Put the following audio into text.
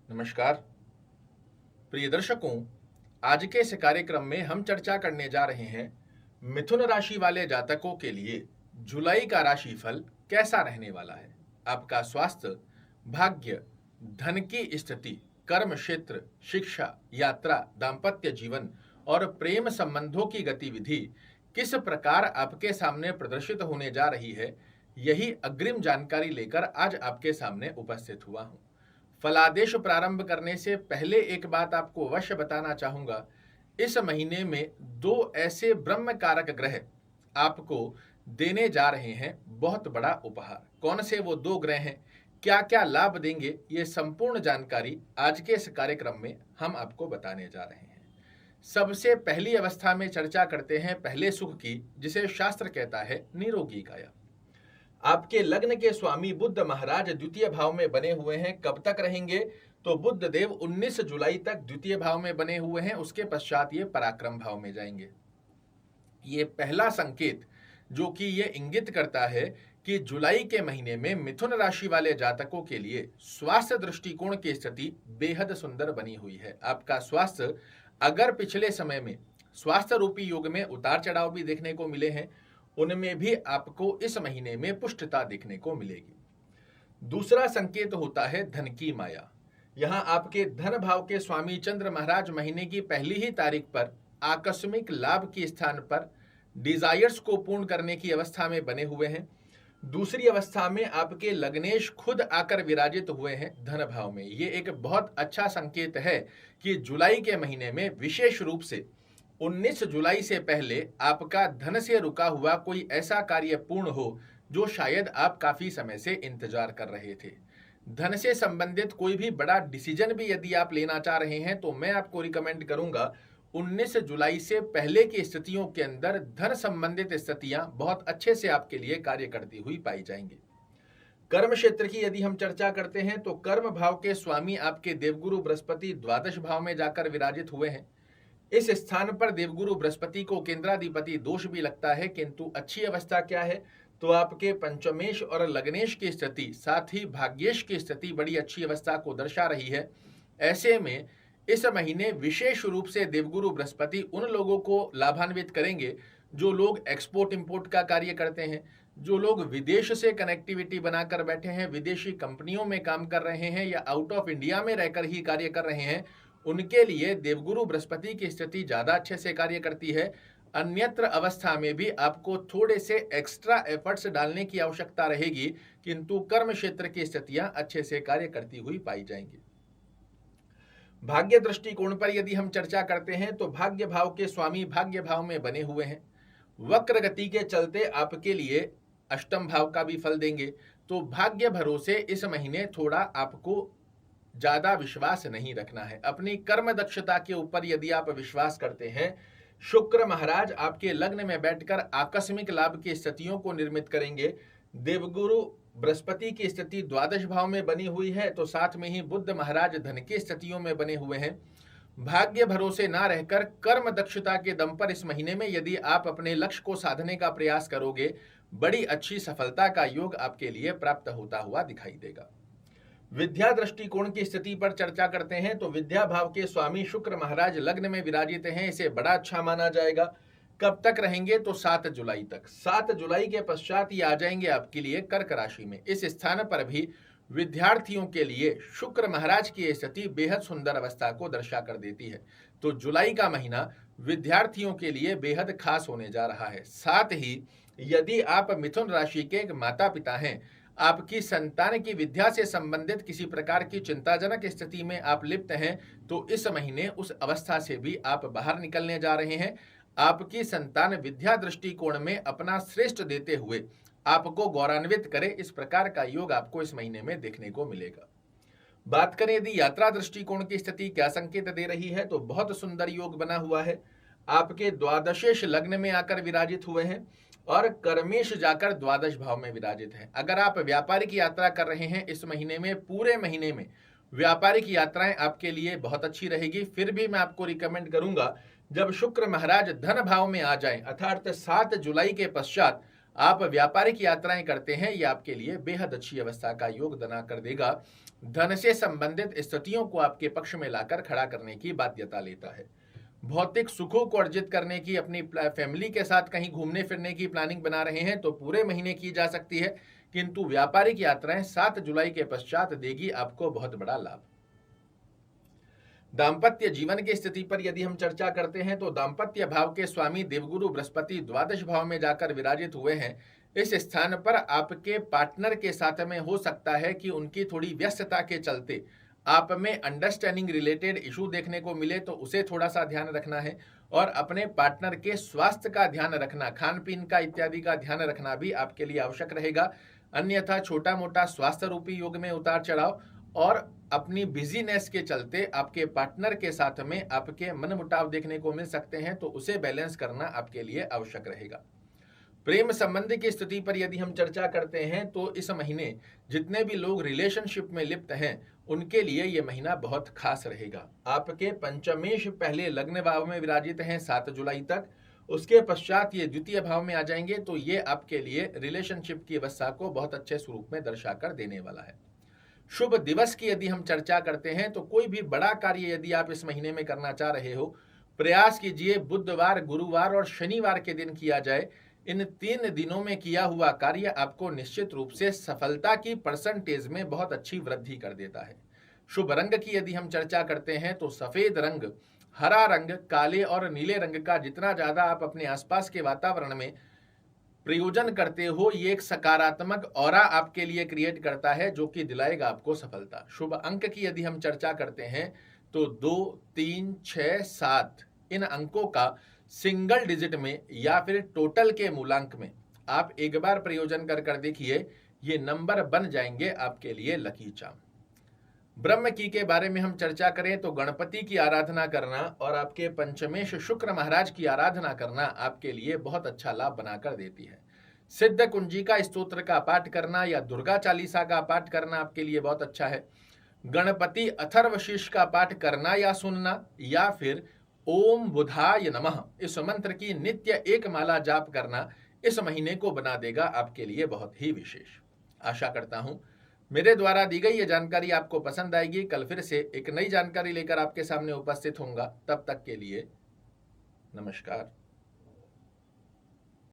नमस्कार प्रिय दर्शकों, आज के इस कार्यक्रम में हम चर्चा करने जा रहे हैं मिथुन राशि वाले जातकों के लिए जुलाई का राशिफल कैसा रहने वाला है। आपका स्वास्थ्य, भाग्य, धन की स्थिति, कर्म क्षेत्र, शिक्षा, यात्रा, दाम्पत्य जीवन और प्रेम संबंधों की गतिविधि किस प्रकार आपके सामने प्रदर्शित होने जा रही है, यही अग्रिम जानकारी लेकर आज आपके सामने उपस्थित हुआ हूं। फलादेश प्रारंभ करने से पहले एक बात आपको अवश्य बताना चाहूंगा। इस महीने में दो ऐसे ब्रह्म कारक ग्रह आपको देने जा रहे हैं बहुत बड़ा उपहार। कौन से वो दो ग्रह हैं, क्या क्या लाभ देंगे, ये संपूर्ण जानकारी आज के इस कार्यक्रम में हम आपको बताने जा रहे हैं। सबसे पहली अवस्था में चर्चा करते हैं पहले सुख की, जिसे शास्त्र कहता है निरोगी काया। आपके लग्न के स्वामी बुध महाराज द्वितीय भाव में बने हुए हैं। कब तक रहेंगे? तो बुध देव 19 जुलाई तक द्वितीय भाव में बने हुए हैं। उसके पश्चात ये पराक्रम भाव में जाएंगे। ये पहला संकेत जो कि ये इंगित करता है कि जुलाई के महीने में मिथुन राशि वाले जातकों के लिए स्वास्थ्य दृष्टिकोण की स्थिति बेहद सुंदर बनी हुई है। आपका स्वास्थ्य, अगर पिछले समय में स्वास्थ्य रूपी योग में उतार चढ़ाव भी देखने को मिले हैं, उनमें भी आपको इस महीने में पुष्टता देखने को मिलेगी। दूसरा संकेत होता है धन की माया। यहां आपके धन भाव के स्वामी चंद्र महाराज महीने की पहली ही तारीख पर आकस्मिक लाभ के स्थान पर डिजायर्स को पूर्ण करने की अवस्था में बने हुए हैं। दूसरी अवस्था में आपके लग्नेश खुद आकर विराजित हुए हैं धन भाव में। ये एक बहुत अच्छा संकेत है कि जुलाई के महीने में विशेष रूप से 19 जुलाई से पहले आपका धन से रुका हुआ कोई ऐसा कार्य पूर्ण हो जो शायद आप काफी समय से इंतजार कर रहे थे। धन से संबंधित कोई भी बड़ा डिसीजन भी यदि आप लेना चाह रहे हैं तो मैं आपको रिकमेंड करूंगा 19 जुलाई से पहले की स्थितियों के अंदर धन संबंधित स्थितियां बहुत अच्छे से आपके लिए कार्य करती हुई पाई जाएंगी। कर्म क्षेत्र की यदि हम चर्चा करते हैं तो कर्म भाव के स्वामी आपके देवगुरु बृहस्पति द्वादश भाव में जाकर विराजित हुए हैं। इस स्थान पर देवगुरु बृहस्पति को केंद्राधिपति दोष भी लगता है, किंतु अच्छी अवस्था क्या है तो आपके पंचमेश और लग्नेश की स्थिति, साथ ही भाग्येश की स्थिति बड़ी अच्छी अवस्था को दर्शा रही है। ऐसे में इस महीने विशेष रूप से देवगुरु बृहस्पति उन लोगों को लाभान्वित करेंगे जो लोग एक्सपोर्ट इंपोर्ट का कार्य करते हैं, जो लोग विदेश से कनेक्टिविटी बनाकर बैठे हैं, विदेशी कंपनियों में काम कर रहे हैं या आउट ऑफ इंडिया में रहकर ही कार्य कर रहे हैं, उनके लिए देवगुरु बृहस्पति की स्थिति ज्यादा अच्छे से कार्य करती है। अन्यत्र अवस्था में भी आपको थोड़े से एक्स्ट्रा एफर्ट्स डालने की आवश्यकता रहेगी, किंतु कर्म क्षेत्र की स्थितियां अच्छे से कार्य करती हुई पाई जाएंगी। भाग्य दृष्टिकोण पर यदि हम चर्चा करते हैं तो भाग्य भाव के स्वामी भाग्य भाव में बने हुए हैं। वक्र गति के चलते आपके लिए अष्टम भाव का भी फल देंगे। तो भाग्य भरोसे इस महीने थोड़ा आपको ज्यादा विश्वास नहीं रखना है। अपनी कर्म दक्षता के ऊपर यदि आप विश्वास करते हैं, शुक्र महाराज आपके लग्न में बैठकर आकस्मिक लाभ की स्थितियों को निर्मित करेंगे। देवगुरु बृहस्पति की स्थिति द्वादश भाव में बनी हुई है, तो साथ में ही बुध महाराज धन की स्थितियों में बने हुए हैं। भाग्य भरोसे ना रहकर कर्म दक्षता के दम पर इस महीने में यदि आप अपने लक्ष्य को साधने का प्रयास करोगे, बड़ी अच्छी सफलता का योग आपके लिए प्राप्त होता हुआ दिखाई देगा। विद्या दृष्टिकोण की स्थिति पर चर्चा करते हैं तो विद्या भाव के स्वामी शुक्र महाराज लग्न में विराजित हैं। इसे बड़ा अच्छा माना जाएगा। कब तक रहेंगे? तो 7 जुलाई तक। 7 जुलाई के पश्चात ये आ जाएंगे आपके लिए कर्क राशि में। इस स्थान पर भी विद्यार्थियों के लिए शुक्र महाराज की स्थिति बेहद सुंदर अवस्था को दर्शा कर देती है। तो जुलाई का महीना विद्यार्थियों के लिए बेहद खास होने जा रहा है। साथ ही यदि आप मिथुन राशि के एक माता पिता हैं, आपकी संतान की विद्या से संबंधित किसी प्रकार की चिंताजनक स्थिति में आप लिप्त हैं, तो इस महीने उस अवस्था से भी आप बाहर निकलने जा रहे हैं। आपकी संतान विद्या दृष्टिकोण में अपना श्रेष्ठ देते हुए आपको गौरवान्वित करे, इस प्रकार का योग आपको इस महीने में देखने को मिलेगा। बात करें यदि यात्रा दृष्टिकोण की स्थिति क्या संकेत दे रही है, तो बहुत सुंदर योग बना हुआ है। आपके द्वादशेश लग्न में आकर विराजित हुए हैं और कर्मेश जाकर द्वादश भाव में विराजित है। अगर आप व्यापारिक यात्रा कर रहे हैं इस महीने में, पूरे महीने में व्यापारिक यात्राएं आपके लिए बहुत अच्छी रहेगी। फिर भी मैं आपको रिकमेंड करूंगा, जब शुक्र महाराज धन भाव में आ जाएं, अर्थात 7 जुलाई के पश्चात आप व्यापारिक यात्राएं करते हैं, ये आपके लिए बेहद अच्छी अवस्था का योग बना कर देगा। धन से संबंधित स्थितियों को आपके पक्ष में लाकर खड़ा करने की बाध्यता लेता है। भौतिक सुखों को अर्जित करने की, अपनी फैमिली के साथ कहीं घूमने फिरने की प्लानिंग बना रहे हैं तो पूरे महीने की जा सकती है, किंतु व्यापारिक यात्राएं 7 जुलाई के पश्चात देगी आपको बहुत बड़ा लाभ। दाम्पत्य जीवन की स्थिति पर यदि हम चर्चा करते हैं तो दाम्पत्य भाव के स्वामी देवगुरु बृहस्पति द्वादश भाव में जाकर विराजित हुए हैं। इस स्थान पर आपके पार्टनर के साथ में हो सकता है कि उनकी थोड़ी व्यस्तता के चलते आप में अंडरस्टैंडिंग रिलेटेड इशू देखने को मिले, तो उसे थोड़ा सा ध्यान रखना है और अपने पार्टनर के स्वास्थ्य का ध्यान रखना, खान पीन का इत्यादि का ध्यान रखना भी आपके लिए आवश्यक रहेगा। अन्यथा छोटा मोटा स्वास्थ्य रूपी योग में उतार चढ़ाव और अपनी बिजीनेस के चलते आपके पार्टनर के साथ में आपके मनमुटाव देखने को मिल सकते हैं, तो उसे बैलेंस करना आपके लिए आवश्यक रहेगा। प्रेम संबंध की स्थिति पर यदि हम चर्चा करते हैं तो इस महीने जितने भी लोग रिलेशनशिप में लिप्त हैं उनके लिए यह महीना बहुत खास रहेगा। आपके पंचमेश पहले लग्न भाव में विराजित हैं 7 जुलाई तक, उसके पश्चात ये द्वितीय भाव में आ जाएंगे, तो ये आपके लिए रिलेशनशिप की अवस्था को बहुत अच्छे स्वरूप में दर्शाकर देने वाला है। शुभ दिवस की यदि हम चर्चा करते हैं तो कोई भी बड़ा कार्य यदि आप इस महीने में करना चाह रहे हो, प्रयास कीजिए बुधवार, गुरुवार और शनिवार के दिन किया जाए। इन 3 दिनों में किया हुआ कार्य आपको निश्चित रूप से सफलता की परसेंटेज में बहुत अच्छी वृद्धि कर देता है। शुभ रंग की यदि हम चर्चा करते हैं तो सफेद रंग, हरा रंग, काले और नीले रंग का जितना ज्यादा आप अपने आसपास के वातावरण में प्रयोजन करते हो, ये एक सकारात्मक ऑरा आपके लिए क्रिएट करता है जो कि दिलाएगा आपको सफलता। शुभ अंक की यदि हम चर्चा करते हैं तो 2, 3, 6, 7 इन अंकों का सिंगल डिजिट में या फिर टोटल के मूलांक में आप एक बार प्रयोजन कर देखिए, ये नंबर बन जाएंगे आपके लिए लकी चार्म। ब्रह्म की के बारे में हम चर्चा करें तो गणपति की आराधना करना और आपके पंचमेश शुक्र महाराज की आराधना करना आपके लिए बहुत अच्छा लाभ बनाकर देती है। सिद्ध कुंजिका स्तोत्र का पाठ करना या दुर्गा चालीसा का पाठ करना आपके लिए बहुत अच्छा है। गणपति अथर्वशीर्ष का पाठ करना या सुनना या फिर ओम बुधाय नमः इस मंत्र की नित्य एक माला जाप करना इस महीने को बना देगा आपके लिए बहुत ही विशेष। आशा करता हूं मेरे द्वारा दी गई ये जानकारी आपको पसंद आएगी। कल फिर से एक नई जानकारी लेकर आपके सामने उपस्थित होऊंगा। तब तक के लिए नमस्कार।